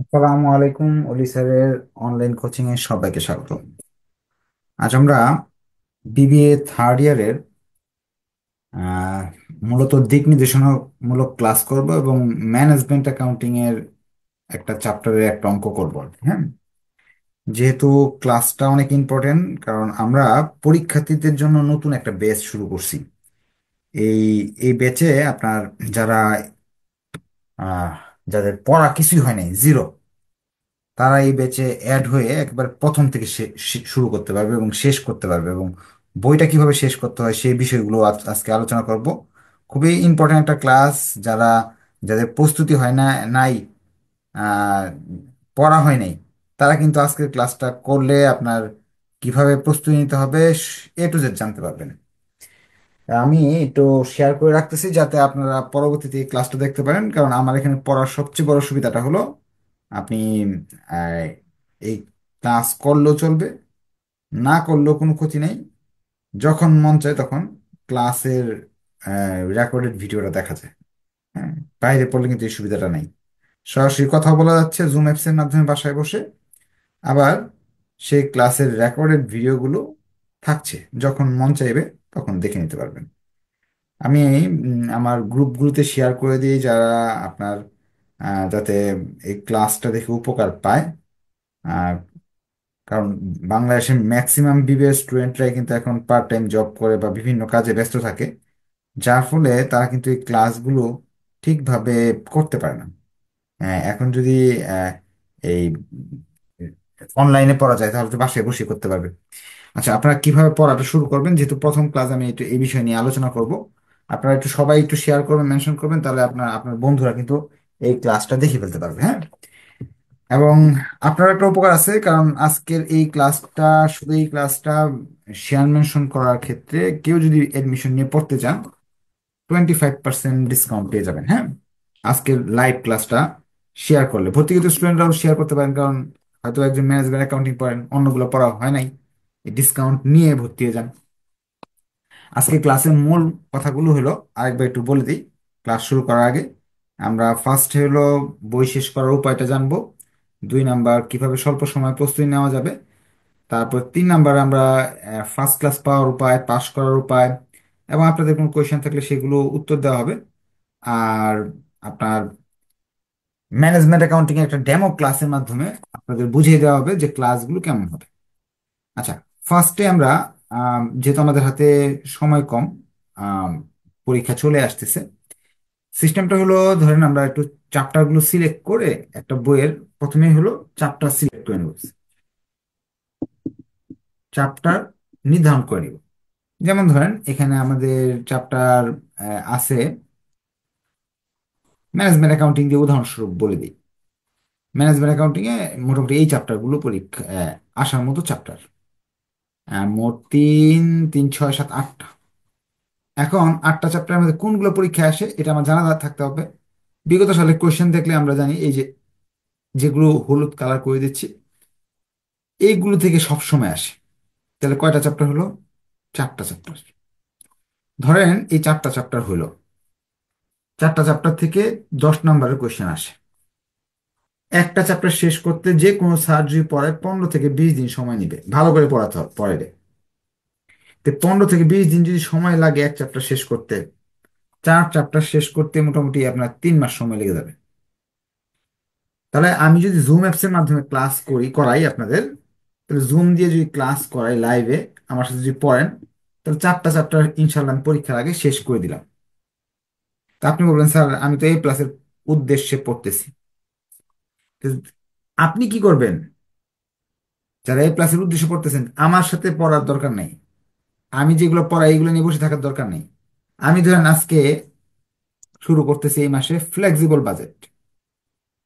আসসালামু আলাইকুম অলি স্যারের অনলাইন কোচিং এ সবাইকে স্বাগত। আজ আমরা বিবিএ থার্ড ইয়ারের আহ, মূলত দিক নির্দেশনামূলক ক্লাস করব এবং ম্যানেজমেন্ট অ্যাকাউন্টিং এর একটা চ্যাপ্টারের একটা অঙ্ক করব আর কি, হ্যাঁ। যেহেতু ক্লাসটা অনেক ইম্পর্টেন্ট, কারণ আমরা পরীক্ষার্থীদের জন্য নতুন একটা ব্যাচ শুরু করছি। এই এই ব্যাচে আপনার যারা আহ, যাদের পড়া কিছুই হয় নাই, জিরো, তারা এই ব্যাচে অ্যাড হয়ে একবার প্রথম থেকে শুরু করতে পারবে এবং শেষ করতে পারবে, এবং বইটা কিভাবে শেষ করতে হয় সেই বিষয়গুলো আজকে আলোচনা করব। খুবই ইম্পর্ট্যান্ট একটা ক্লাস। যারা যাদের প্রস্তুতি হয় না, নাই, আহ, পড়া হয় নাই, তারা কিন্তু আজকের ক্লাসটা করলে আপনার কিভাবে প্রস্তুতি নিতে হবে A to Z জানতে পারবেন। আমি একটু শেয়ার করে রাখতেছি যাতে আপনারা পরবর্তীতে এই ক্লাসটা দেখতে পারেন, কারণ আমার এখানে পড়ার সবচেয়ে বড় সুবিধাটা হলো আপনি আহ, এই ক্লাস করলেও চলবে, না করলেও কোনো ক্ষতি নেই। যখন মন চায় তখন ক্লাসের রেকর্ডেড ভিডিওটা দেখা যায়। হ্যাঁ, বাইরে পড়লে কিন্তু এই সুবিধাটা নাই। সরাসরি কথা বলা যাচ্ছে জুম অ্যাপস এর মাধ্যমে বাসায় বসে, আবার সেই ক্লাসের রেকর্ডেড ভিডিওগুলো থাকছে, যখন মন চাইবে তখন দেখে নিতে পারবেন। আমি আমার গ্রুপগুলোতে শেয়ার করে দিই, যারা আপনার যাতে এই ক্লাসটা দেখে উপকার পায়। আর কারণ বাংলাদেশের ম্যাক্সিমাম বিবিএ স্টুডেন্টরাই কিন্তু এখন পার্ট টাইম জব করে বা বিভিন্ন কাজে ব্যস্ত থাকে, যার ফলে তারা কিন্তু এই ক্লাসগুলো ঠিকভাবে করতে পারে না। এখন যদি আহ, এই অনলাইনে পড়া যায় তাহলে তো বাসায় বসে করতে পারবে। আচ্ছা, আপনারা কিভাবে পড়াটা শুরু করবেন, যেহেতু প্রথম ক্লাস আমি একটু এই বিষয় নিয়ে আলোচনা করব। আপনারা একটু সবাই একটু শেয়ার করবেন, মেনশন করবেন, তাহলে আপনার আপনার বন্ধুরা কিন্তু এই ক্লাসটা দেখে ফেলতে পারবে, হ্যাঁ। এবং আপনার একটা উপকার আছে, কারণ আজকের এই ক্লাসটা, শুধু এই ক্লাসটা শেয়ার মেনশন করার ক্ষেত্রে কেউ যদি এডমিশন নিয়ে পড়তে চান 25% ডিসকাউন্ট পেয়ে যাবেন, হ্যাঁ। আজকের লাইভ ক্লাসটা শেয়ার করলে ভর্তিকৃত স্টুডেন্টরাও শেয়ার করতে পারেন, কারণ হয়তো একজন ম্যানেজমেন্ট অ্যাকাউন্টিং পড়েন, অন্যগুলো পড়া হয় নাই, ডিসকাউন্ট নিয়ে ভর্তি হয়ে যান। আজকে ক্লাসের মূল কথাগুলো হলো আরেকবার একটু বলে দিই ক্লাস শুরু করার আগে। আমরা ফার্স্ট হলো বই শেষ করার উপায়টা জানবো। 2 নাম্বার কিভাবে স্বল্প সময় প্রস্তুতি নেওয়া যাবে। তারপর 3 নাম্বার আমরা ফার্স্ট ক্লাস পাওয়ার উপায়, পাস করার উপায়, এবং আপনাদের কোনো কোয়েশ্চেন থাকলে সেগুলো উত্তর দেওয়া হবে। আর আপনার ম্যানেজমেন্ট অ্যাকাউন্টিং এর একটা ডেমো ক্লাসের মাধ্যমে আপনাদের বুঝিয়ে দেওয়া হবে যে ক্লাসগুলো কেমন হবে। আচ্ছা, ফার্স্টে আমরা যেহেতু আমাদের হাতে সময় কম, আম, পরীক্ষা চলে আসতেছে, সিস্টেমটা হলো, ধরেন আমরা একটু চ্যাপ্টারগুলো সিলেক্ট করে একটা বইয়ের প্রথমেই হলো চ্যাপ্টার সিলেক্ট করে নেব, চ্যাপ্টার নির্ধারণ করে নিব। যেমন ধরেন এখানে আমাদের চ্যাপ্টার আছে ম্যানেজমেন্ট অ্যাকাউন্টিং, দিয়ে উদাহরণস্বরূপ বলে দিই। ম্যানেজমেন্ট অ্যাকাউন্টিং এ মোটামুটি এই চ্যাপ্টারগুলো পরীক্ষা আসার মতো চ্যাপ্টার, মোট তিন, 3, 6, 7, 8টা। এখন 8টা চ্যাপ্টারের মধ্যে কোনগুলো পরীক্ষায় আসে এটা আমার জানা থাকতে হবে। বিগত সালে কোয়েশ্চেন দেখলে আমরা জানি, এই যে যেগুলো হলুদ কালার করে দিচ্ছি, এইগুলো থেকে সব সময় আসে। তাহলে কয়টা চ্যাপ্টার হলো? 4টা চ্যাপ্টার। ধরেন এই 4টা চ্যাপ্টার হলো, 4টা চ্যাপ্টার থেকে 10 নম্বরের কোয়েশ্চেন আসে। একটা চ্যাপ্টার শেষ করতে যে কোনো সার্জারি পড়ায় 15 থেকে 20 দিন সময় নিবে, ভালো করে পড়াতে হবে পড়াইলে। তো 15 থেকে 20 দিন যদি সময় লাগে এক চ্যাপ্টার শেষ করতে, 4 চ্যাপ্টার শেষ করতে মোটামুটি আপনার 3 মাস সময় লেগে যাবে। তাহলে আমি যদি জুম অ্যাপস এর মাধ্যমে ক্লাস করাই আপনাদের, তাহলে জুম দিয়ে যদি ক্লাস করাই লাইভে, আমার সাথে যদি পড়েন, তাহলে 4টা চ্যাপ্টার ইনশাল্লাহ আমি পরীক্ষার আগে শেষ করে দিলাম। তা আপনি বলবেন, স্যার আমি তো এই ক্লাসের উদ্দেশ্যে পড়তেছি। তো আপনি কি করবেন? যারা এই ক্লাসের উদ্দেশ্যে পড়তেছেন, আমার সাথে পড়ার দরকার নেই। আমি যেগুলো পড়াই এগুলো নিয়ে বসে থাকার দরকার নেই। আমি ধরেন আজকে শুরু করতেছি এই মাসে ফ্লেক্সিবল বাজেট,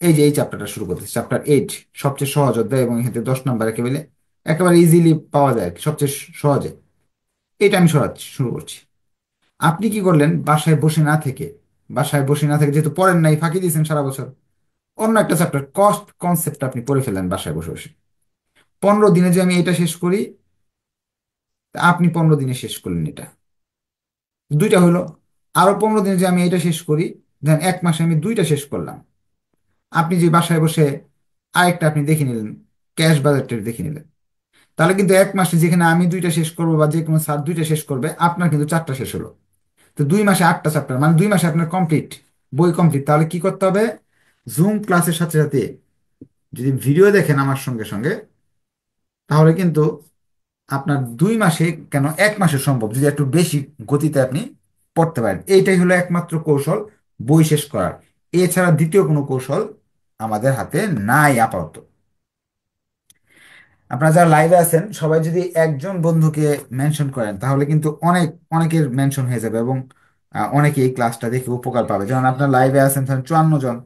এই যে এই চ্যাপ্টারটা শুরু করতেছি, চ্যাপ্টার 8, সবচেয়ে সহজ অধ্যায়, এবং এখানে 10 নম্বর একেবারে একেবারে ইজিলি পাওয়া যায় আর কি, সবচেয়ে সহজে। এটা আমি শুরু করছি। আপনি কি করলেন? বাসায় বসে না থেকে যেহেতু পড়েন নাই, ফাঁকি দিয়েছেন সারা বছর, অন্য একটা চ্যাপ্টার কস্ট কনসেপ্ট আপনি পড়ে ফেলেন বাসায় বসে বসে। 15 দিনে যে আমি এটা শেষ করি, তা আপনি 15 দিনে শেষ করলেন এটা, দুইটা হলো। আরো 15 দিনে যে আমি এটা শেষ করি, ধরেন 1 মাসে আমি দুইটা শেষ করলাম। আপনি যে বাসায় বসে আরেকটা আপনি দেখে নিলেন, ক্যাশ বাজেটটা দেখে নিলেন। তাহলে কিন্তু এক মাসে যেখানে আমি দুইটা শেষ করবো বা যে কোনো স্যার দুইটা শেষ করবে, আপনার কিন্তু চারটা শেষ হলো। তো 2 মাসে 8টা চ্যাপ্টার, মানে 2 মাসে আপনার কমপ্লিট, বই কমপ্লিট। তাহলে কি করতে হবে? জুম ক্লাসের সাথে সাথে যদি ভিডিও দেখেন আমার সঙ্গে সঙ্গে, তাহলে কিন্তু আপনার 2 মাসে কেন 1 মাসে সম্ভব, যদি একটু বেশি গতিতে আপনি পড়তে পারেন। এইটাই হলো একমাত্র কৌশল বই শেষ করার। এছাড়া দ্বিতীয় কোনো কৌশল আমাদের হাতে নাই আপাতত। আপনারা যারা লাইভে আছেন সবাই যদি একজন বন্ধুকে মেনশন করেন, তাহলে কিন্তু অনেকের মেনশন হয়ে যাবে, এবং অনেকে এই ক্লাসটা দেখে উপকার পাবে। যেমন আপনার লাইভে আছেন ধরেন 54 জন,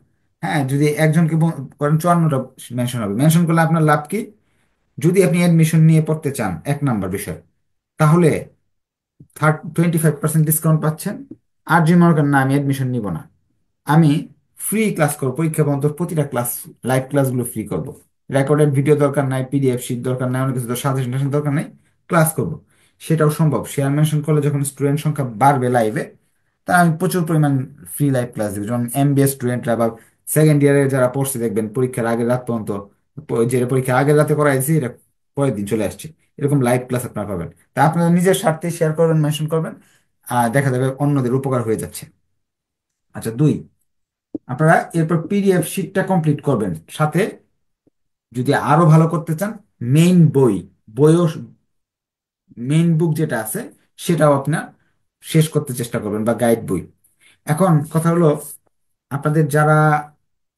হ্যাঁ, যদি একজনকে করেন 54টা মেনশন হবে। মেনশন করলে আপনার লাভ কি? যদি আপনি অ্যাডমিশন নিয়ে পড়তে চান 1 নাম্বার বিষয়, তাহলে 25% ডিসকাউন্ট পাচ্ছেন। আর যে মনে করেন না আমি অ্যাডমিশন নিব না, আমি ফ্রি ক্লাস করবো, পরীক্ষা পর্যন্ত প্রতিটা ক্লাস, লাইভ ক্লাসগুলো ফ্রি করব। রেকর্ডেড ভিডিও দরকার নাই, পিডিএফ শিট দরকার নাই, অনেক কিছু সাজেশন দরকার নাই, ক্লাস করব। সেটাও সম্ভব। শেয়ার মেনশন করলে যখন স্টুডেন্ট সংখ্যা বাড়বে লাইভে, তা আমি প্রচুর পরিমাণ ফ্রি লাইভ ক্লাস দেবো। যেমন এমবিএ স্টুডেন্টরা বা সেকেন্ড ইয়ারে যারা পড়ছে দেখবেন পরীক্ষার আগের রাত পর্যন্ত, যেটা পরীক্ষা আগের রাতে করাইছি এটা পরের দিন চলে আসছে, এরকম লাইভ ক্লাস আপনারা পাবেন। তা আপনারা নিজের স্বার্থে শেয়ার করবেন, মেনশন করবেন, আর দেখা যাবে অন্যদের উপকার হয়ে যাচ্ছে। আচ্ছা, 2, আপনারা এরপর পিডিএফ শিটটা কমপ্লিট করবেন। সাথে যদি আরো ভালো করতে চান, মেইন বইও, মেইন বুক যেটা আছে সেটাও আপনার শেষ করতে চেষ্টা করবেন, বা গাইড বই। এখন কথা হলো, আপনাদের যারা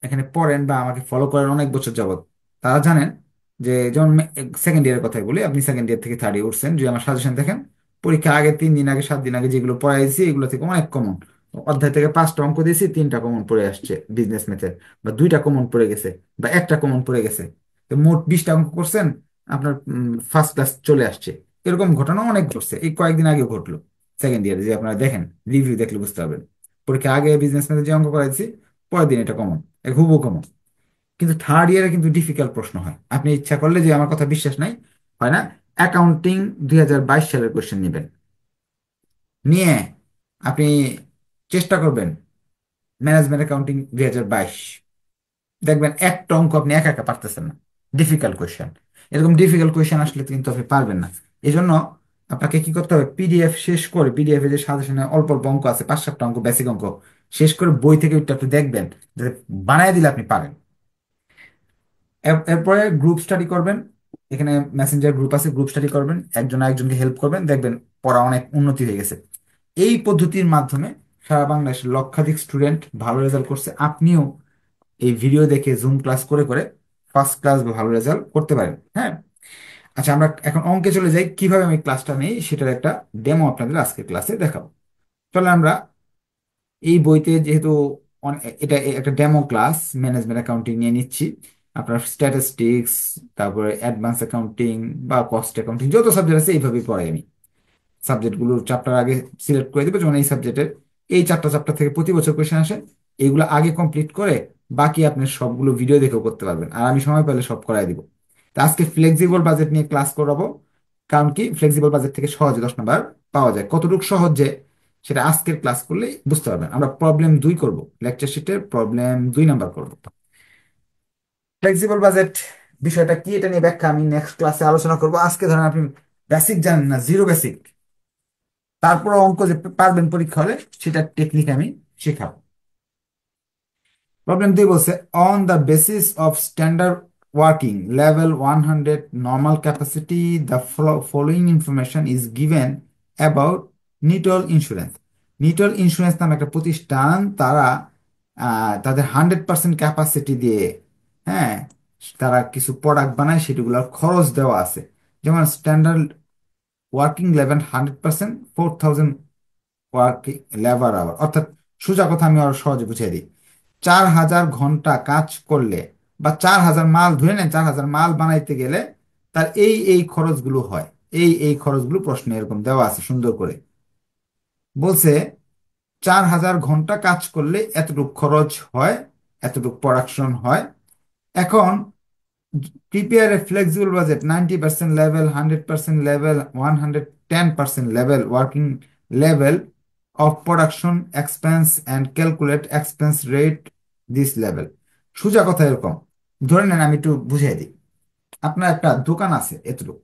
এখানে পড়েন বা আমাকে ফলো করেন অনেক বছর যাবত, তারা জানেন যে, যেমন সেকেন্ড ইয়ারের কথাই বলি, আপনি সেকেন্ড ইয়ার থেকে থার্ড ইয়ার উঠছেন, যদি আমার সাজেশন দেখেন, পরীক্ষা আগে 3 দিন আগে 7 দিন আগে যেগুলো পড়াইছি এগুলো থেকে অনেক কমন। অধ্যায় থেকে 5টা অঙ্ক দিয়েছি, 3টা কমন পড়ে আসছে বিজনেস ম্যাথের, বা 2টা কমন পড়ে গেছে, বা একটা কমন পড়ে গেছে। তো মোট 20টা অঙ্ক করছেন, আপনার ফার্স্ট ক্লাস চলে আসছে। এরকম ঘটনা অনেক ঘটছে, এই কয়েকদিন আগে ঘটলো সেকেন্ড ইয়ারে, যে আপনারা দেখেন, রিভিউ দেখলে বুঝতে পারবেন। পরীক্ষা আগে বিজনেস ম্যাথে যে অঙ্ক করাইছি, পরের দিন এটা কমন, হুবহু কমন। কিন্তু থার্ড ইয়ারে কিন্তু ডিফিকাল্ট প্রশ্ন হয়, আপনি ইচ্ছা করলে, যে আমার কথা বিশ্বাস নাই, হয় না, অ্যাকাউন্টিং 2022 সালের কোশ্চেন নেবেন, নিয়ে আপনি চেষ্টা করবেন ম্যানেজমেন্ট অ্যাকাউন্টিং 2022, দেখবেন একটা অঙ্ক আপনি একা একা পারতেছেন না, ডিফিকাল্ট কোয়েশ্চেন। এরকম ডিফিকাল্ট কোয়েশ্চেন আসলে তো কিন্তু আপনি পারবেন না। এই জন্য আপনাকে কি করতে হবে, পিডিএফ শেষ করে, পিডিএফ এ যে সাজেশনে অল্প অল্প অঙ্ক আছে, 5-7টা অঙ্ক, বেসিক অঙ্ক, শেষ করে বই থেকে ওইটা আপনি দেখবেন, যাতে বানায় দিলে আপনি পারেন। এরপরে গ্রুপ স্টাডি করবেন। এখানে মেসেঞ্জার গ্রুপ আছে, গ্রুপ স্টাডি করবেন, একজন আরেকজনকে হেল্প করবেন, দেখবেন পড়া অনেক উন্নতি হয়ে গেছে। এই পদ্ধতির মাধ্যমে সারা বাংলাদেশের লক্ষাধিক স্টুডেন্ট ভালো রেজাল্ট করছে। আপনিও এই ভিডিও দেখে জুম ক্লাস করে করে ফার্স্ট ক্লাস বা ভালো রেজাল্ট করতে পারেন। হ্যাঁ, আচ্ছা, আমরা এখন অঙ্কে চলে যাই। কিভাবে আমি ক্লাসটা নেই সেটার একটা ডেমো আপনাদের আজকের ক্লাসে দেখাবো। তাহলে আমরা এই বইতে যেহেতু এটা একটা ডেমো ক্লাস ম্যানেজমেন্ট অ্যাকাউন্টিং নিয়ে নিচ্ছি, আপনার স্ট্যাটিস্টিক্স, তারপরে অ্যাডভান্স অ্যাকাউন্টিং বা কস্ট অ্যাকাউন্টিং, যত সাবজেক্ট আছে এইভাবেই পড়াই আমি। সাবজেক্টগুলোর চ্যাপ্টার আগে সিলেক্ট করে দেবো, যেমন এই সাবজেক্টের এই 4টা চ্যাপ্টার থেকে প্রতি বছর কোয়েশ্চেন আসে, এইগুলো আগে কমপ্লিট করে বাকি আপনি সবগুলো ভিডিও দেখেও করতে পারবেন, আর আমি সময় পেলে সব করাই দিব। তো আজকে ফ্লেক্সিবল বাজেট নিয়ে ক্লাস করাবো। কারণ কি, ফ্লেক্সিবল বাজেট থেকে সহজে 10 নাম্বার পাওয়া যায়। কতটুকু সহজে সেটা আজকের ক্লাস করলেই বুঝতে পারবেন। আমরা প্রবলেম 2 করব, লেকচার শিটের প্রবলেম 2 নাম্বার করব। ফ্লেক্সিবল বাজেট বিষয়টা কি এটা নিয়ে ব্যাখ্যা আমি নেক্সট ক্লাসে আলোচনা করব। আজকে ধরেন আপনি বেসিক জানেন না, জিরো বেসিক, তারপর অঙ্ক যে পারবেন পরীক্ষা হলে, সেটার টেকনিক আমি শেখাবো। প্রবলেম 2 বলছে, on the basis of standard working level 100 normal capacity the following information is given about Nitol insurance. Nitol insurance নামে একটা প্রতিষ্ঠান, তারা তাদের 100% ক্যাপাসিটি দিয়ে, হ্যাঁ, তারা কিছু প্রোডাক্ট বানায়, সেগুলোর খরচ দেওয়া আছে। যেমন standard working level 100%, 4000 working labour hour, অর্থাৎ সোজা কথা আমি আরো সহজে বুঝিয়ে দিই, 4000 ঘন্টা কাজ করলে, বা 4000 মাল, ধরে নেন 4000 মাল বানাইতে গেলে তার এই এই খরচগুলো হয়। এই খরচগুলো প্রশ্নে এরকম দেওয়া আছে সুন্দর করে, বলছে 4000 ঘন্টা কাজ করলে এতটুকু খরচ হয়, এতটুকু প্রোডাকশন হয়। এখন prepare a flexible budget, 90% level, 100% level, 110% level, working level of production expense and calculate expense rate this level. সোজা কথা এরকম, ধরে নেন আমি একটু বুঝিয়ে দিই। আপনার একটা দোকান আছে এতটুকু,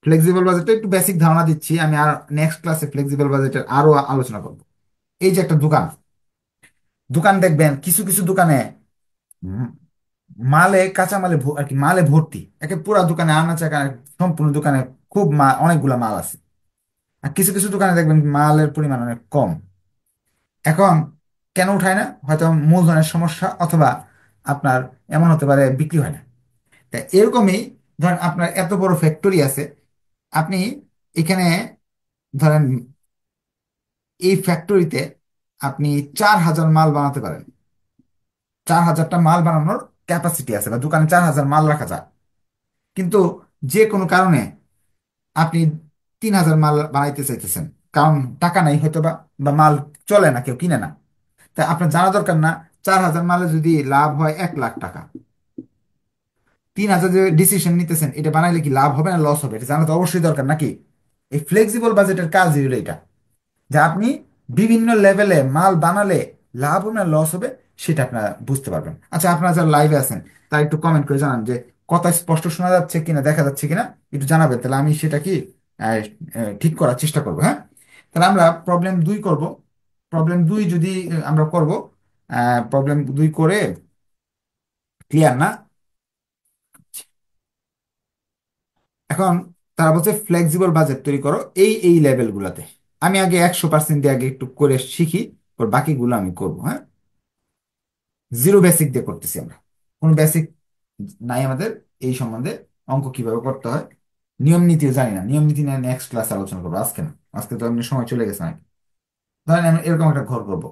ফ্লেক্সিবল বাজেটে একটু বেসিক ধারণা দিচ্ছি আমি, আর নেক্সট ক্লাসে ফ্লেক্সিবল বাজেটের আরো আলোচনা করব। এই যে একটা দোকান, দোকান দেখবেন কিছু কিছু দোকানে উম, মালে কাঁচা মালে আর কি মালে ভর্তি, একে পুরা দোকানে আনাচে কানাচে সম্পূর্ণ দোকানে খুব অনেকগুলা মাল আছে। আর কিছু কিছু দোকানে দেখবেন মালের পরিমাণ অনেক কম। এখন কেন উঠায় না? হয়তো মূলধনের সমস্যা, অথবা আপনার এমন হতে পারে বিক্রি হয় না। তা এরকমই ধরেন আপনার এত বড় ফ্যাক্টরি আছে, আপনি এখানে ধরেন এই ফ্যাক্টরিতে আপনি 4,000 মাল বানাতে পারেন। 4,000টা মাল বানানোর ক্যাপাসিটি আছে, বা দোকানে 4,000 মাল রাখা যায়। কিন্তু যে কোনো কারণে আপনি 3,000 মাল বানাইতে চাইতেছেন, কারণ টাকা নাই হয়তো, বা বা মাল চলে না, কেউ কিনে না। তাই আপনার জানা দরকার না 4,000 মালে যদি লাভ হয় 1 লাখ টাকা, 3,000 যে ডিসিশন নিতেছেন এটা বানাইলে কি লাভ হবে না লস হবে, এটা জানা তো অবশ্যই দরকার নাকি? এই ফ্লেক্সিবল বাজেটের কাজই হলো এটা, যে আপনি বিভিন্ন লেভেলে মাল বানালে লাভ হবে না লস হবে সেটা আপনারা বুঝতে পারবেন। আচ্ছা, আপনারা যারা লাইভে আছেন তারা একটু কমেন্ট করে জানান যে কথা স্পষ্ট শোনা যাচ্ছে কিনা, দেখা যাচ্ছে কিনা, একটু জানাবেন, তাহলে আমি সেটা কি আহ, ঠিক করার চেষ্টা করবো। হ্যাঁ, তাহলে আমরা প্রবলেম 2 করব। প্রবলেম 2 যদি আমরা করব, প্রবলেম 2 করে ক্লিয়ার না? এখন তারা বলছে ফ্লেক্সিবল বাজেট তৈরি করো এই এই লেভেলগুলোতে। আমি আগে 100% দিয়ে আগে একটু করে শিখি, ওর বাকিগুলো আমি করবো। হ্যাঁ, জিরো বেসিক দিয়ে করতেছি আমরা, কোনো বেসিক নাই আমাদের এই সম্বন্ধে। অঙ্ক কিভাবে করতে হয়, নিয়ম নীতিও জানি না। নিয়ম নীতি নিয়ে নেক্সট ক্লাসে আলোচনা করবো, আজকে না। আজকে তো এমনি সময় চলে গেছে নাকি। ধরেন আমি এরকম একটা ঘর করবো,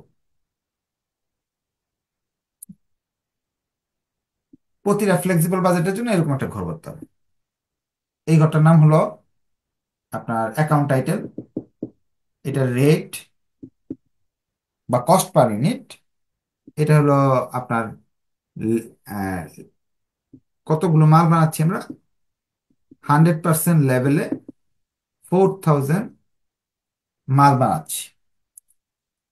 প্রতিটা ফ্লেক্সিবল বাজেটের জন্য এরকম একটা ঘর করতে হবে। এই ঘরটার নাম হলো আপনার অ্যাকাউন্ট টাইটেল, এটা রেট বা কস্ট পার ইউনিট, এটা হলো আপনার ল- আহ, কতগুলো মাল বানাচ্ছি আমরা, 100% লেভেলে 4,000 মাল বানাচ্ছি।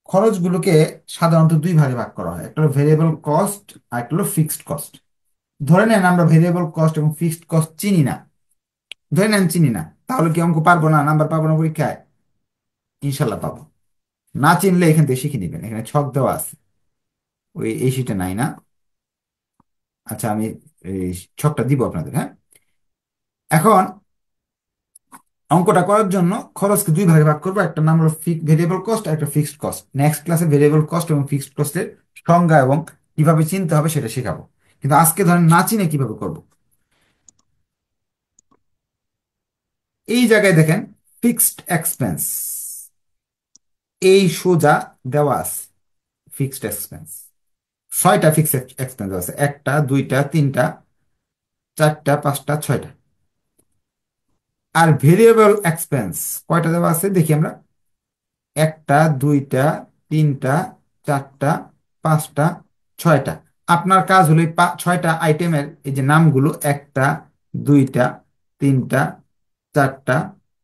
খরচগুলোকে সাধারণত 2 ভাগে ভাগ করা হয়, একটা হলো ভেরিয়েবল কস্ট আর একটা হলো ফিক্সড কস্ট। ধরে নেন আমরা ভেরিয়েবল কস্ট এবং ফিক্সড কস্ট চিনি না, ধরে নেন চিনি না, তাহলে কি অঙ্ক পারবো না, নাম্বার পাবো না পরীক্ষায়? ইনশাল্লাহ পাবো। না চিনলে এখান থেকে শিখে নিবেন, এখানে ছক দেওয়া আছে, ওই এই শিটে নাই না? আচ্ছা, আমি এই ছকটা দিব আপনাদের। হ্যাঁ, এখন অঙ্কটা করার জন্য খরচকে 2 ভাগে ভাগ করবো, একটা নাম হলো ভেরিয়েবল কস্ট আর একটা ফিক্সড কস্ট। নেক্সট ক্লাসে ভেরিয়েবল কস্ট এবং ফিক্সড কস্টের সংজ্ঞা এবং কিভাবে চিনতে হবে সেটা শেখাবো। কিন্তু আজকে ধরেন না চিনে কিভাবে করব। এই জায়গায় দেখেন ফিক্সড এক্সপেন্স, এই সোজা দেওয়া আছে ফিক্সড এক্সপেন্স। 6টা ফিক্সড এক্সপেন্স আছে, একটা দুইটা তিনটা চারটা পাঁচটা ছয়টা। আর ভেরিয়েবল এক্সপেন্স কয়টা দেওয়া আছে দেখি আমরা, একটা দুইটা তিনটা চারটা পাঁচটা ছয়টা। আপনার কাজ হলো এই 6টা আইটেমের এই যে নামগুলো, একটা দুইটা তিনটা চারটা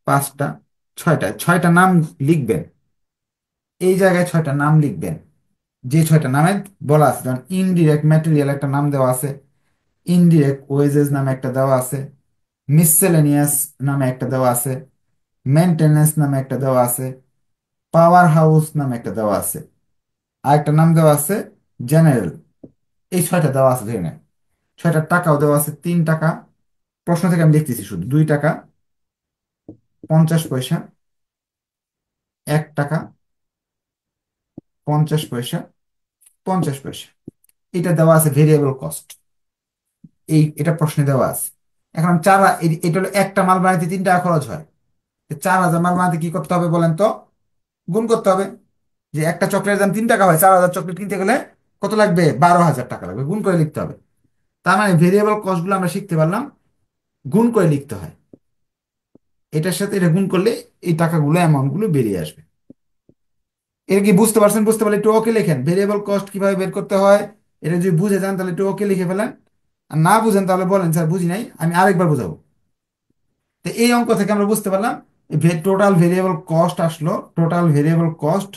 পাঁচটা ছয়টা, 6টা নাম লিখবেন। এই জায়গায় 6টা নাম লিখবেন, যে 6টা নামে বলা আছে। যেমন ইনডিরেক্ট ম্যাটেরিয়াল একটা নাম দেওয়া আছে, ইনডিরেক্ট ওয়েজেস নামে একটা দেওয়া আছে, মিসসেলেনিয়াস নামে একটা দেওয়া আছে, মেনটেনেন্স নামে একটা দেওয়া আছে, পাওয়ার হাউস নামে একটা দেওয়া আছে, আরেকটা নাম দেওয়া আছে জেনারেল। এই 6টা দেওয়া আছে ধরে নেন। 6টার টাকাও দেওয়া আছে, 3 টাকা। প্রশ্ন থেকে আমি লিখতেছি শুধু, 2 টাকা, 50 পয়সা, 1 টাকা, 50 পয়সা, 50 পয়সা। এটা দেওয়া আছে ভেরিয়েবল কস্ট, এটা প্রশ্নে দেওয়া আছে। এখন এটা হলো একটা মাল বানাইতে 3 টাকা খরচ হয়। 4,000 মাল বানাতে কি করতে হবে বলেন তো? গুণ করতে হবে। যে একটা চকলেটের দাম 3 টাকা হয়, 4,000 চকলেট কিনতে গেলে কত লাগবে? 12,000 টাকা লাগবে, গুণ করে লিখতে হবে। তার মানে ভেরিয়েবল কস্ট গুলো আমরা শিখতে পারলাম গুণ করে লিখতে হয়। এটার সাথে এটা গুণ করলে এই টাকাগুলো অ্যামাউন্ট গুলো বেরিয়ে আসবে। এটা কি বুঝতে পারছেন? বুঝতে পারলে একটু ওকে লেখেন, ভেরিয়েবল কস্ট কিভাবে বের করতে হয়। এটা যদি বুঝে যান তাহলে একটু ওকে লিখে ফেলেন, আর না বুঝেন তাহলে বলেন স্যার বুঝি নাই, আমি আরেকবার বোঝাবো। তো এই অঙ্ক থেকে আমরা বুঝতে পারলাম টোটাল ভেরিয়েবল কস্ট আসলো, টোটাল ভেরিয়েবল কস্ট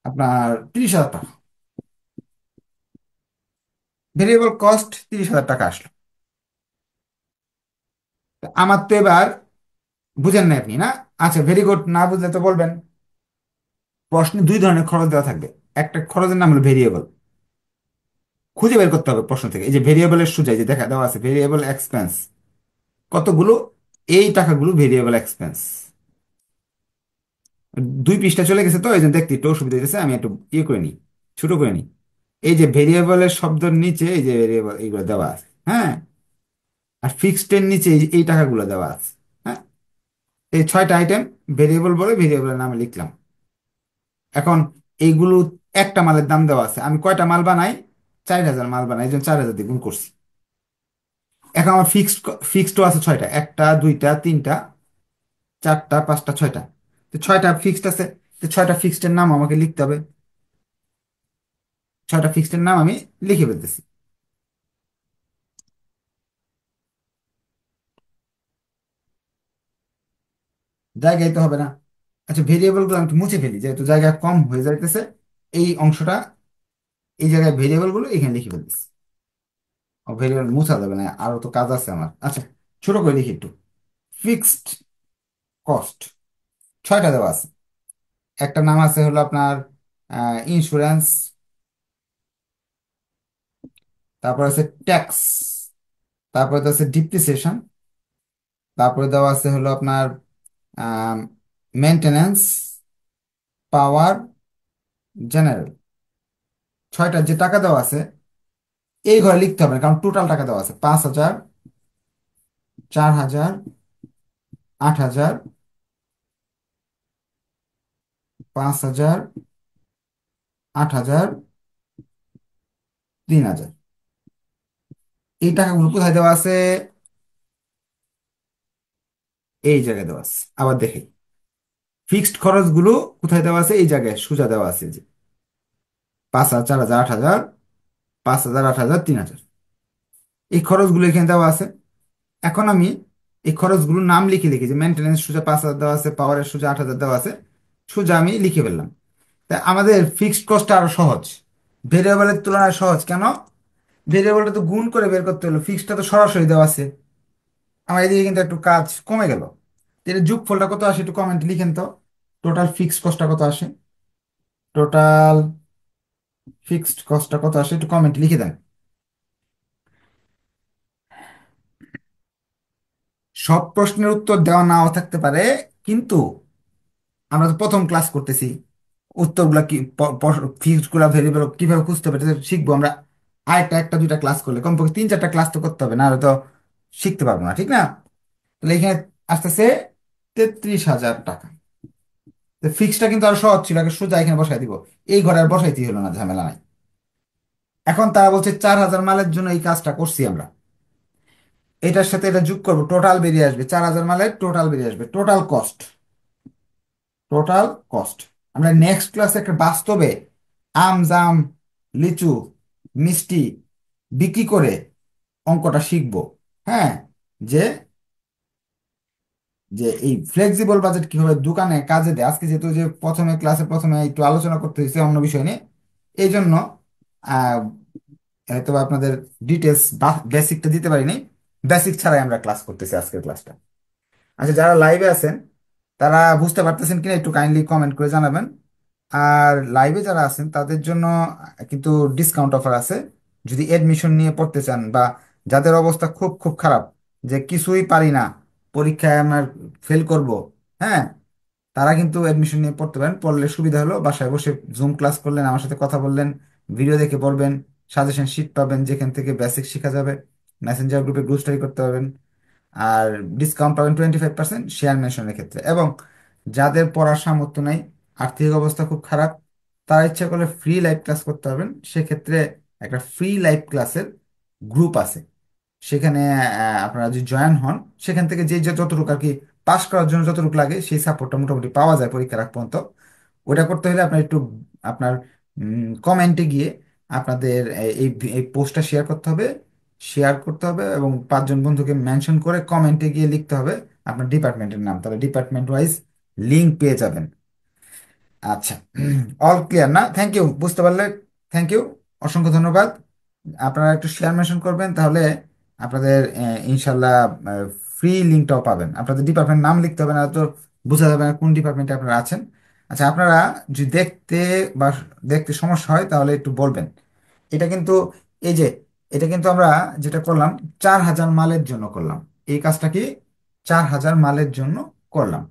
আপনার 30,000 টাকা। ভেরিয়েবল কস্ট 30,000 টাকা আসলো। তো আমার তো এবার বুঝেন না আপনি না? আচ্ছা, ভেরি গুড, না বুঝলে তো বলবেন। প্রশ্নে দুই ধরনের খরচ দেওয়া থাকবে। একটা খরচের নাম হলো ভেরিয়েবল, খুঁজে বের করতে হবে প্রশ্ন থেকে। এই যে ভেরিয়েবলের সুজাই যে দেখা দেওয়া আছে ভেরিয়েবল এক্সপেন্স কতগুলো, এই টাকাগুলো ভেরিয়েবল এক্সপেন্স। 2 পৃষ্ঠা চলে গেছে তো এই জন্য দেখতে একটু অসুবিধা হয়েছে, আমি একটু ইয়ে করে নিই, ছোট করে নিই। এই যে ভেরিয়েবলের শব্দের নিচে এই যে ভেরিয়েবল এইগুলো দেওয়া আছে, হ্যাঁ। আর ফিক্সড এর নিচে এই টাকাগুলো দেওয়া আছে, হ্যাঁ। এই 6টা আইটেম ভেরিয়েবল বলে ভেরিয়েবলের নামে লিখলাম। এখন এইগুলো একটা মালের দাম দেওয়া আছে, আমি কয়টা মাল বানাই? 4,000 মাল বানাই, এই জন্য 4,000 দিয়ে গুণ করছি। এখন আমার ফিক্সড আছে 6টা, একটা দুইটা তিনটা চারটা পাঁচটা ছয়টা। তো 6টা ফিক্সড আছে, তো 6টা ফিক্সড এর নাম আমাকে লিখতে হবে। 6টা ফিক্সড এর নাম আমি লিখে ফেলতেছি। জায়গায় তো হবে না। আচ্ছা, ভেরিয়েবল গুলো আমি একটু মুছে ফেলি যেহেতু জায়গা কম হয়ে যাইতেছে। এই অংশটা, এই জায়গায় ভেরিয়েবল গুলো এখানে লিখে ফেলতেছি। ও, ভেরিয়েবল মুছা যাবে না, আরো তো কাজ আছে আমার। আচ্ছা, ছোট করে লিখি একটু। ফিক্সড কস্ট 6টা দেওয়া আছে। একটা নাম আছে হলো আপনার ইন্স্যুরেন্স, তারপর আছে ট্যাক্স, তারপরে তো আছে ডিপ্রিসিয়েশন, তারপরে দেওয়া আছে হলো আপনার মেনটেনেন্স, পাওয়ার, জেনারেল। 6টা যে টাকা দেওয়া আছে এই ঘরে লিখতে হবে না, কারণ টোটাল টাকা দেওয়া আছে 5,000, 4,000, 8,000, 5,000, 8,000, 3,000। এই টাকাগুলো কোথায় দেওয়া আছে? এই জায়গায় দেওয়া আছে। আবার দেখি ফিক্সড খরচগুলো কোথায় দেওয়া আছে, এই জায়গায় সোজা দেওয়া আছে যে 5,000, 4,000, 8,000, 5,000, 8,000, 3,000। এই খরচগুলো এখানে দেওয়া আছে। এখন আমি এই খরচগুলোর নাম লিখে লিখি যে মেনটেনেন্স সোজা 5,000 দেওয়া আছে, পাওয়ারের সোজা 8,000 দেওয়া আছে, সোজা আমি লিখে ফেললাম। তা আমাদের ফিক্সড কস্টটা আরো সহজ, ভেরিয়েবলের তুলনায় সহজ কেন? ভেরিয়েবলটা তো গুণ করে বের করতে হলো, ফিক্সডটা তো সরাসরি দেওয়া আছে। আমার এদিকে কিন্তু একটু কাজ কমে গেল। এর যোগফলটা কত আসে একটু কমেন্ট লিখেন তো। টোটাল ফিক্সড কস্টটা কত আসে? টোটাল ফিক্সড কস্টটা কত আসে একটু কমেন্ট লিখে দেন। সব প্রশ্নের উত্তর দেওয়া নাও থাকতে পারে, কিন্তু আমরা তো প্রথম ক্লাস করতেছি, উত্তরগুলা কি, ফিক্সড গুলা ভেরিয়েবল কিভাবে খুঁজতে হবে এটা শিখবো আমরা। আরেকটা একটা দুইটা ক্লাস করলে কমপক্ষে 3-4টা ক্লাস তো করতে হবে, না হলে তো শিখতে পারবো না, ঠিক না? তাহলে এখানে আসতেছে 33,000 টাকা। ফিক্সটা কিন্তু আরো সহজ ছিল, আগে সোজা এখানে বসাই দিব। এই ঘরে আর বসাইতেই হলো না, ঝামেলা নাই। এখন তারা বলছে 4,000 মালের জন্য এই কাজটা করছি আমরা, এটার সাথে এটা যোগ করবো, টোটাল বেরিয়ে আসবে 4,000 মালের টোটাল বেরিয়ে আসবে, টোটাল কস্ট। টোটাল কস্ট আমরা নেক্সট ক্লাসে একটা বাস্তবে আম জাম লিচু মিষ্টি বিক্রি করে অঙ্কটা শিখবো। হ্যাঁ, যে যে এই ফ্লেক্সিবল বাজেট কিভাবে দোকানে কাজে দেয়। আজকে যেহেতু যে প্রথমে ক্লাসে প্রথমে একটু আলোচনা করতে হয়েছে অন্য বিষয় নিয়ে, এই জন্য আহ, হয়তো বা আপনাদের ডিটেলস বা বেসিকটা দিতে পারিনি। বেসিক ছাড়াই আমরা ক্লাস করতেছি আজকের ক্লাসটা। আচ্ছা, যারা লাইভে আছেন তারা বুঝতে পারতেছেন কিনা একটু কাইন্ডলি কমেন্ট করে জানাবেন। আর লাইভে যারা আছেন তাদের জন্য কিন্তু ডিসকাউন্ট অফার আছে। যদি এডমিশন নিয়ে পড়তে চান বা যাদের অবস্থা খুব খুব খারাপ, যে কিছুই পারি না, পরীক্ষায় আমার ফেল করব, হ্যাঁ, তারা কিন্তু এডমিশন নিয়ে পড়তে পারেন। পড়লে সুবিধা হলো বাসায় বসে জুম ক্লাস করলেন, আমার সাথে কথা বললেন, ভিডিও দেখে পড়বেন, সাজেশন শিট পাবেন যেখান থেকে বেসিক শেখা যাবে, মেসেঞ্জার গ্রুপে গ্রুপ স্টাডি করতে পারবেন। আর ডিসকাউন্ট পাবেন 25% শেয়ার মেনশনের ক্ষেত্রে। এবং যাদের পড়ার সামর্থ্য নাই, আর্থিক অবস্থা খুব খারাপ, তারা ইচ্ছা করলে ফ্রি লাইভ ক্লাস করতে পারবেন। সেক্ষেত্রে একটা ফ্রি লাইভ ক্লাসের গ্রুপ আছে, সেখানে আপনারা যদি জয়েন হন, সেখান থেকে যে যে যতটুকু আর কি পাস করার জন্য যতটুকু লাগে সেই সাপোর্টটা মোটামুটি পাওয়া যায় পরীক্ষার আগ পর্যন্ত। ওটা করতে হলে আপনার একটু আপনার কমেন্টে গিয়ে আপনাদের এই এই পোস্টটা শেয়ার করতে হবে, শেয়ার করতে হবে এবং 5জন বন্ধুকে মেনশন করে কমেন্টে গিয়ে লিখতে হবে আপনার ডিপার্টমেন্টের নাম, তাহলে ডিপার্টমেন্ট ওয়াইজ লিঙ্ক পেয়ে যাবেন। আচ্ছা, অল ক্লিয়ার না? থ্যাংক ইউ, বুঝতে পারলে থ্যাংক ইউ, অসংখ্য ধন্যবাদ। আপনারা একটু শেয়ার মেনশন করবেন, তাহলে আপনাদের ইনশাল্লাহ ফ্রি লিঙ্কটাও পাবেন। আপনাদের ডিপার্টমেন্ট নাম লিখতে হবে না, তো বোঝা যাবে না কোন ডিপার্টমেন্টে আপনারা আছেন। আচ্ছা, আপনারা যদি বা দেখতে সমস্যা হয় তাহলে একটু বলবেন। এটা কিন্তু, এই যে, এটা কিন্তু আমরা যেটা করলাম 4,000 মালের জন্য করলাম। এই কাজটা কি 4,000 মালের জন্য করলাম।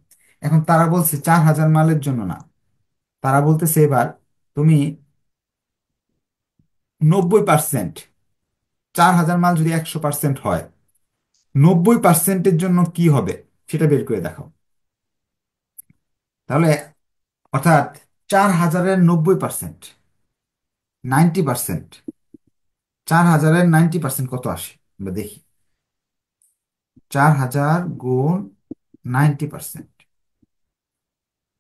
এখন তারা বলছে 4,000 মালের জন্য না, তারা বলতেছে এবার তুমি 90%, 4,000 মাল যদি 100% হয়, 90%-এর জন্য কি হবে সেটা বের করে দেখাও। তাহলে অর্থাৎ 4,000-এর 90%, 90%, 4,000-এর 90% কত আসে আমরা দেখি। 4,000 গুণ 90%,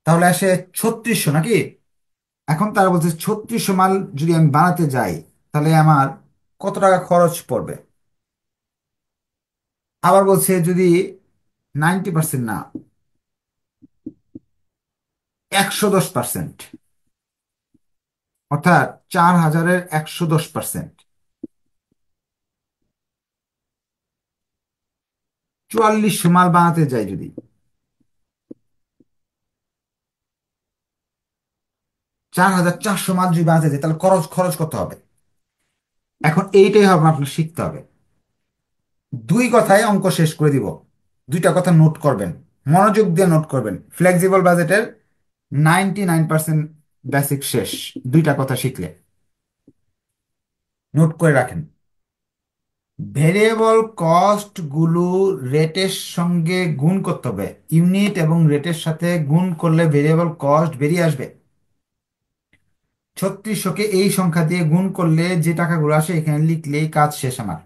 তাহলে আসে 3600 নাকি? এখন তারা বলছে 3600 মাল যদি আমি বানাতে যাই তাহলে আমার কত টাকা খরচ পড়বে। আবার বলছে যদি 90% না, 110%, অর্থাৎ 4,000-এর 110%, 4400 মাল বানাতে যাই যদি, 4,400 মাল যদি বানাতে যাই তাহলে খরচ খরচ কত হবে। এখন এইটাই হবে আপনার শিখতে হবে। দুই কথায় অঙ্ক শেষ করে দিব। দুইটা কথা নোট করবেন, মনোযোগ দিয়ে নোট করবেন। ফ্লেক্সিবল বাজেটের 99% বেসিক শেষ দুইটা কথা শিখলে। নোট করে রাখেন। ভেরিয়েবল কস্ট গুলো রেটের সঙ্গে গুণ করতে হবে। ইউনিট এবং রেটের সাথে গুণ করলে ভেরিয়েবল কস্ট বেরিয়ে আসবে। 3600-কে এই সংখ্যা দিয়ে গুণ করলে যে টাকাগুলো আসে এখানে লিখলেই কাজ শেষ আমার।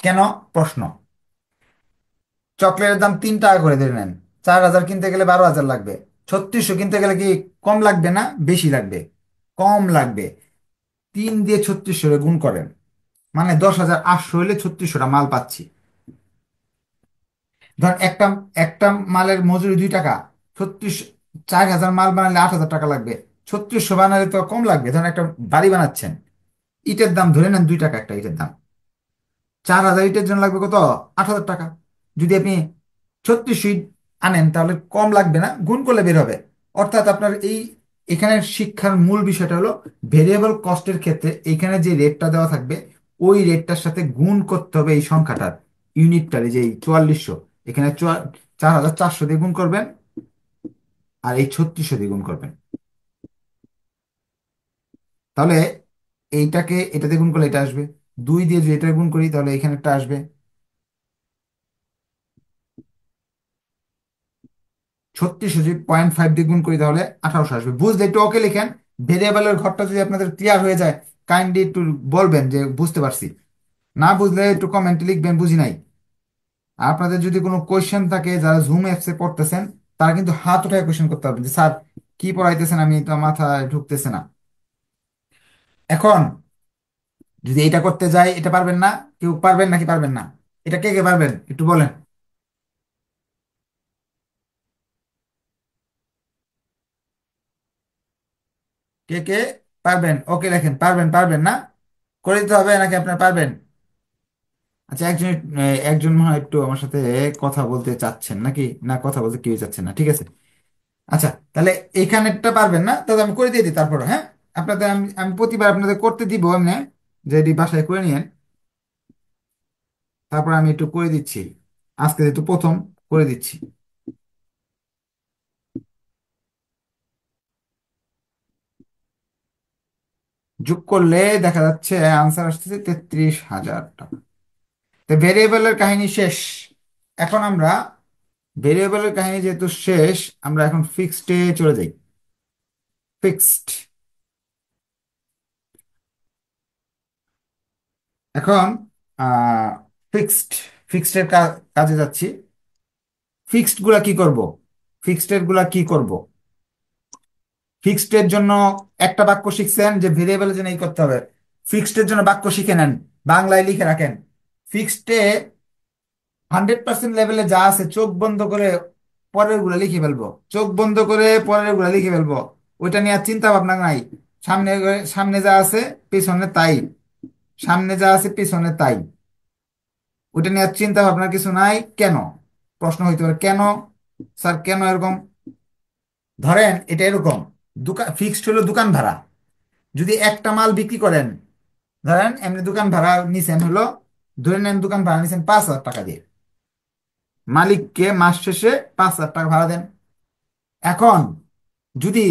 কেন? প্রশ্ন। চকলেটের দাম 3 টাকা করে ধরে নেন, 4,000 কিনতে গেলে 12,000 লাগবে। 3600 কিনতে গেলে কি কম লাগবে না বেশি লাগবে? কম লাগবে। 3 দিয়ে 3600 গুণ করেন, মানে 10,800 হইলে 3600টা মাল পাচ্ছি। ধর একটা একটা মালের মজুরি 2 টাকা, 36, 4,000 মাল বানালে 8,000 টাকা লাগবে। 3600 বানালে তো কম লাগবে। ধরেন একটা বাড়ি বানাচ্ছেন, ইটের দাম ধরে নেন 2 টাকা একটা ইটের দাম, 4,000 ইটের জন্য লাগবে কত? 8,000 টাকা। যদি আপনি 3600 ইট আনেন তাহলে কম লাগবে না, গুণ করলে বের হবে। অর্থাৎ আপনার এখানে শিক্ষার মূল বিষয়টা হলো ভেরিয়েবল কস্টের ক্ষেত্রে এখানে যে রেটটা দেওয়া থাকবে ওই রেটটার সাথে গুণ করতে হবে এই সংখ্যাটার, ইউনিটটার, এই যে এই 4400, এখানে 4,400 দিয়ে গুণ করবেন আর এই 3600 দিয়ে গুণ করবেন। তাহলে এইটাকে এটা দিয়ে গুণ করলে এটা আসবে, 2 দিয়ে যদি এটা গুণ করি তাহলে এখানে একটা আসবে, 3600 যদি 0.5 দিয়ে গুণ করি তাহলে 1,800 আসবে। বুঝলে একটু ওকে লিখেন। ভেরিয়েবলের ঘরটা যদি আপনাদের ক্লিয়ার হয়ে যায় কাইন্ডলি একটু বলবেন যে বুঝতে পারছি। না বুঝলে একটু কমেন্টে লিখবেন বুঝি নাই। আর আপনাদের যদি কোনো কোয়েশ্চেন থাকে, যারা জুম অ্যাপসে পড়তেছেন তারা কিন্তু হাত উঠায় কোয়েশ্চেন করতে পারবেন যে স্যার কি পড়াইতেছেন, আমি তো মাথায় ঢুকতেছে না। এখন যদি এটা করতে যাই, এটা পারবেন না? কেউ পারবেন নাকি পারবেন না? এটা কে কে পারবেন একটু বলেন। কে কে পারবেন? ওকে লেখেন। পারবেন, পারবেন না? করে দিতে হবে নাকি আপনার পারবেন? আচ্ছা, একজন একজন মনে হয় একটু আমার সাথে কথা বলতে চাচ্ছেন নাকি, না কথা বলতে কেউ চাচ্ছেন না, ঠিক আছে। আচ্ছা, তাহলে এইখানেরটা পারবেন না, তাহলে আমি করে দিয়ে দিই তারপর, হ্যাঁ। আপনাদের আমি আমি প্রতিবার আপনাদের করতে দিব এমনি, যে এটি বাসায় করে নিয়েন। তারপর আমি একটু করে দিচ্ছি, আজকে যেহেতু প্রথম করে দিচ্ছি। যোগ করলে দেখা যাচ্ছে আনসার আসতেছে 33,000 টাকা। তো ভেরিয়েবলের কাহিনী শেষ। এখন আমরা ভেরিয়েবলের কাহিনী যেহেতু শেষ, আমরা এখন ফিক্সডে চলে যাই। ফিক্সড। এখন ফিক্সড, ফিক্সডের কাজে যাচ্ছি। ফিক্সড গুলা কি করব? ফিক্সড গুলা কি করব? ফিক্সড এর জন্য একটা বাক্য শিখছেন যে ভেরিয়েবলের জন্য এই করতে হবে। ফিক্সড এর জন্য বাক্য শিখে নেন, বাংলায় লিখে রাখেন। ফিক্সডে 100% লেভেলে যা আছে চোখ বন্ধ করে পরের গুলা লিখে ফেলবো, চোখ বন্ধ করে পরের গুলা লিখে ফেলবো। ওইটা নিয়ে আর চিন্তা ভাবনা নাই। সামনে সামনে যা আছে পেছনে তাই। সামনে যা আছে পিছনে তাই, ওটা নিয়ে আর চিন্তা ভাবনার কিছু নাই। কেন? প্রশ্ন হইতে পারে কেন, স্যার কেন এরকম? ধরেন এটা এরকম, দোকান ফিক্সড হলো দোকান ভাড়া। যদি একটা মাল বিক্রি করেন, ধরেন এমনি দোকান ভাড়া নিছেন হলো, ধরে নেন দোকান ভাড়া নিছেন 5,000 টাকা দিয়ে, মালিককে মাস শেষে 5,000 টাকা ভাড়া দেন। এখন যদি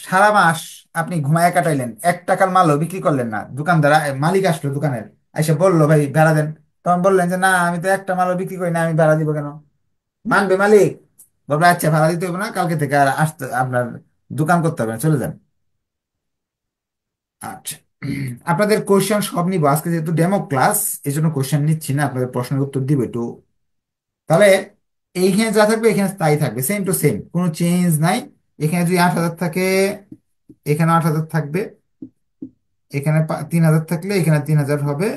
সারা মাস আপনি ঘুমায় কাটাইলেন, 1 টাকার মালও বিক্রি করলেন না, দোকানদার মালিক আসলো দোকানের, এসে বললো ভাই ভাড়া দেন, তখন বললেন যে না আমি তো একটা মালও বিক্রি করি না, আমি ভাড়া দিব কেন? মানবে মালিক? বলবে আচ্ছা ভাড়া দিতে হবে না, কালকে থেকে আর আসতে আপনার দোকান করতে হবে না, চলে যান। আচ্ছা, আপনাদের কোশ্চেন সব নিবো আজকে, যেহেতু ডেমো ক্লাস এই জন্য কোশ্চেন নিচ্ছি না, আপনাদের প্রশ্নের উত্তর দিব একটু। তাহলে এইখানে যা থাকবে এখানে তাই থাকবে, সেম টু সেম, কোনো চেঞ্জ নাই। এখানে যদি 8,000 থাকে, এখানে 8,000 থাকবে, এখানে 3,000 থাকলে এখানে 3,000 হবে।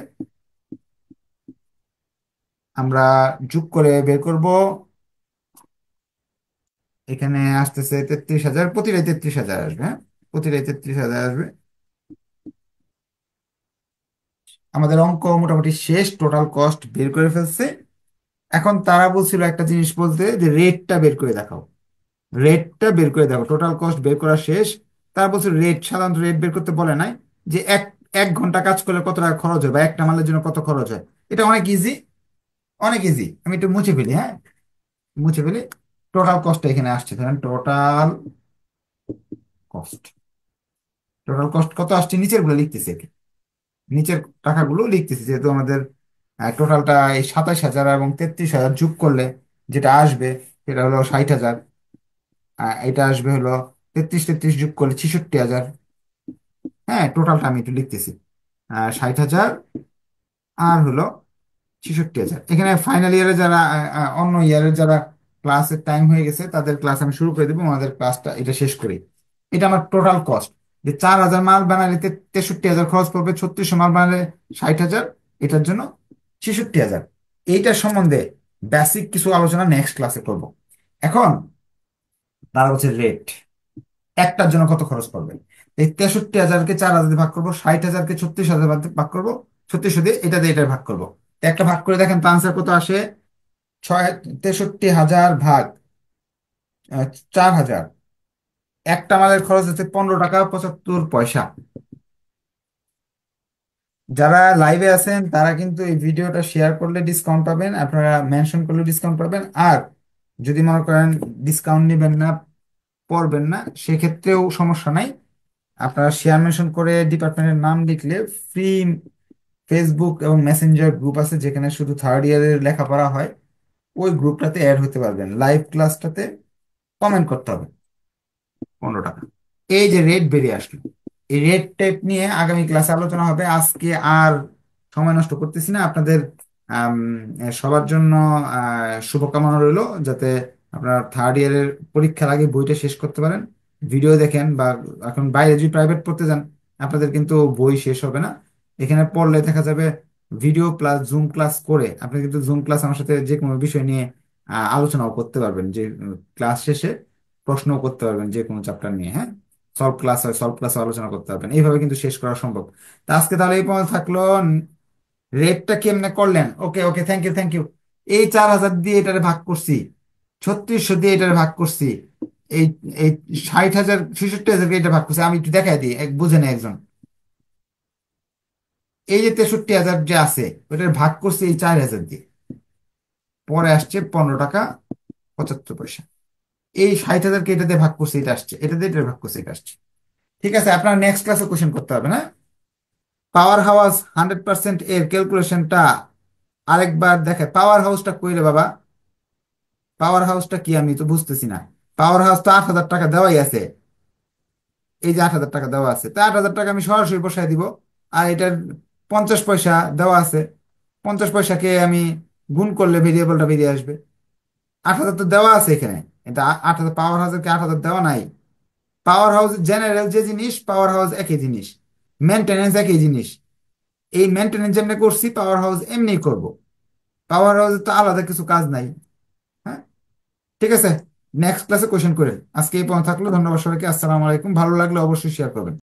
আমরা যোগ করে বের করব, এখানে আসতেছে 33,000, প্রতিটাই 33,000 আসবে, হ্যাঁ, প্রতিটাই 33,000 আসবে। আমাদের অঙ্ক মোটামুটি শেষ, টোটাল কস্ট বের করে ফেলছে। এখন তারা বলছিল একটা জিনিস বলতে, যে রেটটা বের করে দেখাও, রেটটা বের করে দেখো, টোটাল কস্ট বের করা শেষ। তারা বলছে রেট, সাধারণত রেট বের করতে বলে নাই, যে এক এক ঘন্টা কাজ করলে কত টাকা খরচ হয় বা একটা মালের জন্য কত খরচ হয়। এটা অনেক ইজি, অনেক ইজি। আমি একটু মুছে ফেলি, হ্যাঁ, মুছে ফেলি। টোটাল কস্টটা এখানে আসছে, ধরেন টোটাল কস্ট, টোটাল কস্ট কত আসছে নিচের গুলো লিখতেছি আর কি। নিচের টাকাগুলো লিখতেছি, যেহেতু আমাদের টোটালটা এই 27,000 এবং 33,000 যোগ করলে যেটা আসবে সেটা হলো 60,000। এটা আসবে হলো 33 33 যোগ করলে 66,000। হ্যাঁ, টোটালটা আমি একটু লিখতেছি, 60,000 আর হলো 66,000। এখানে ফাইনাল ইয়ারে যারা অন্য ইয়ারের যারা ক্লাসের টাইম হয়ে গেছে তাদের ক্লাস আমি শুরু করে দেবো, আমাদের ক্লাসটা এটা শেষ করি। এটা আমার টোটাল কস্ট, যে 4,000 মাল বানালে 63,000 খরচ পড়বে, 3600 মাল বানালে 60,000, এটার জন্য 66,000। এইটার সম্বন্ধে বেসিক কিছু আলোচনা নেক্সট ক্লাসে করব। এখন তার হচ্ছে রেট, একটার জন্য কত খরচ পড়বে। এই 63,000-কে 4,000 দিয়ে ভাগ করবো, 60,000-কে 36,000 ভাগ করবো, 3600 দিয়ে এটা দিয়ে এটা ভাগ করবো। তো একটা ভাগ করে দেখেন তো আনসার কত আসে। 63,000 ভাগ 4,000, একটা মালের খরচ হচ্ছে 15 টাকা 75 পয়সা। যারা লাইভে আছেন তারা কিন্তু এই ভিডিওটা শেয়ার করলে ডিসকাউন্ট পাবেন, আপনারা মেনশন করলে ডিসকাউন্ট পাবেন। আর যদি মনে করেন ডিসকাউন্ট নেবেন না, পড়বেন না, সেক্ষেত্রেও সমস্যা নাই। আপনারা শেয়ার মেনশন করে ডিপার্টমেন্টের নাম লিখলে ফ্রি ফেসবুক এবং মেসেঞ্জার গ্রুপ আছে, যেখানে শুধু থার্ড ইয়ারের লেখাপড়া হয়, ওই গ্রুপটাতে অ্যাড হতে পারবেন। লাইভ ক্লাসটাতে কমেন্ট করতে হবে, 15 টাকা। এই যে রেট বেরিয়ে আসলো, এই রেট টেপ নিয়ে আগামী ক্লাসে আলোচনা হবে। আজকে আর সময় নষ্ট করতেছি না, আপনাদের আম, সবার জন্য শুভকামনা রইলো, যাতে আপনারা থার্ড ইয়ারের পরীক্ষার আগে বইটা শেষ করতে পারেন। ভিডিও দেখেন বা এখন বাইরে যদি প্রাইভেট পড়তে যান, আপনাদের কিন্তু বই শেষ হবে না। এখানে পড়লে দেখা যাবে ভিডিও প্লাস জুম ক্লাস করে আপনি কিন্তু জুম ক্লাস আমার সাথে যে কোনো বিষয় নিয়ে আলোচনাও করতে পারবেন, যে ক্লাস শেষে প্রশ্নও করতে পারবেন যে কোনো চ্যাপ্টার নিয়ে, হ্যাঁ, সলভ ক্লাস হয়, সলভ ক্লাসে আলোচনা করতে পারবেন, এইভাবে কিন্তু শেষ করা সম্ভব। তা আজকে তাহলে এই পর্যন্ত থাকলো। রেটটা কেমনে করলেন? ওকে ওকে, থ্যাংক ইউ থ্যাংক ইউ। এই 4,000 দিয়ে এটারে ভাগ করছি, 3600 দিয়ে এটারে ভাগ করছি, এই এই 60,000 66,000 এটা ভাগ করছি। আমি একটু দেখাই দিই, বুঝে নেই একজন। এই যে 63,000 যে আছে ওটার ভাগ করছি এই 4,000 দিয়ে, পরে আসছে 15 টাকা 75 পয়সা। এই 60,000-কে এটা দিয়ে ভাগ করছি, এটা আসছে, এটা দিয়ে এটা ভাগ করছে, এটা আসছে। ঠিক আছে, আপনার নেক্সট ক্লাসে কোশ্চেন করতে হবে না। পাওয়ার হাউস 100% এর ক্যালকুলেশনটা আরেকবার দেখে। পাওয়ার হাউসটা কইলে বাবা, পাওয়ার হাউসটা কি আমি তো বুঝতেছি না। পাওয়ার হাউস তো 8,000 টাকা দেওয়াই আছে, এই যে 8,000 টাকা দেওয়া আছে, তা 8,000 টাকা আমি সরাসরি বসায় দিব। আর এটার 50 পয়সা দেওয়া আছে, 50 পয়সাকে আমি গুণ করলে ভেরিয়েবলটা বেরিয়ে আসবে। 8,000 তো দেওয়া আছে এখানে, এটা 8,000, পাওয়ার হাউসের কি 8,000 দেওয়া নাই? পাওয়ার হাউস জেনারেল যে জিনিস, পাওয়ার হাউস একই জিনিস, মেনটেনেন্স একই জিনিস। এই মেনটেনেন্স যেমনি করছি পাওয়ার হাউস এমনি করব। পাওয়ার হাউসে তো আলাদা কিছু কাজ নাই। হ্যাঁ, ঠিক আছে, নেক্সট ক্লাসে কোশ্চেন করেন। আজকে এই পর্যন্ত থাকলো, ধন্যবাদ সবাইকে, আসসালামু আলাইকুম। ভালো লাগলে অবশ্যই শেয়ার করবেন।